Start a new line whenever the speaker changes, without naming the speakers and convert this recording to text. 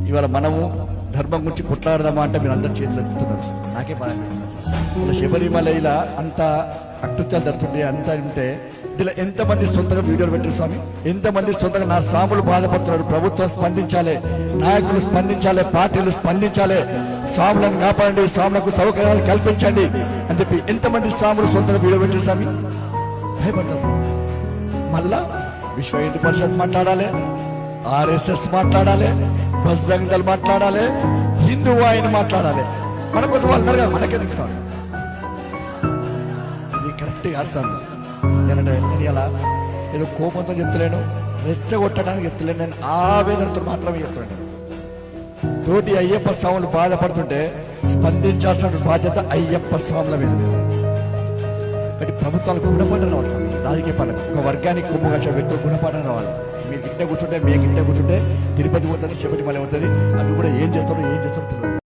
ఇవాళ మనము ధర్మం గురించి కొట్లాడదామా అంటే మీరు అందరు చేతులు ఎత్తుతున్నారు. నాకే బాధ అనిపిస్తుంది. ఇలా శబరిమల ఇలా అంత అకృత్యాలు జరుగుతుంటే అంతా ఉంటే ఇలా ఎంతమంది సొంతంగా వీడియోలు పెట్టారు స్వామి, ఎంతమంది సొంతంగా నా స్వాములు బాధపడుతున్నారు. ప్రభుత్వం స్పందించాలి, నాయకులు స్పందించాలి, పార్టీలు స్పందించాలి, స్వాములను కాపాడండి, స్వాములకు సౌకర్యాలు కల్పించండి అని చెప్పి ఎంతమంది స్వాములు సొంతంగా వీడియో పెట్టారు స్వామి. భయపడతారు. మళ్ళా విశ్వ హిందూ పరిషత్ మాట్లాడాలి, ఆర్ఎస్ఎస్ మాట్లాడాలి, బజరంగ్ దళ్ మాట్లాడాలి, హిందూ వాహిని మాట్లాడాలి. మన కోసం వాళ్ళు ఉన్నారు కదా, మనకెందుకు స్వామి? ఇది కరెక్ట్ కాదు స్వామి. నేనంటే నేను ఇలా ఏదో కోపంతో చెప్తలేను, రెచ్చగొట్టడానికి చెప్తలేను, నేను ఆవేదనతో మాత్రమే చెప్తున్నాను. తోటి అయ్యప్ప స్వాములు బాధపడుతుంటే స్పందించాల్సిన బాధ్యత అయ్యప్ప స్వాముల మీద. కాబట్టి ప్రభుత్వాలకు గుణపాఠం రావాలి స్వామి. రాజకీయ పాలన ఒక వర్గానికి కొమ్ముగా వ్యక్తులు గుణపాఠం రావాలి. మీరు గిట్టే కూర్చుంటే, మీ గిట్టే కూర్చుంటే తిరుపతి పోతుంది, శబరిమల అవుతుంది. అవి కూడా ఏం చేస్తారో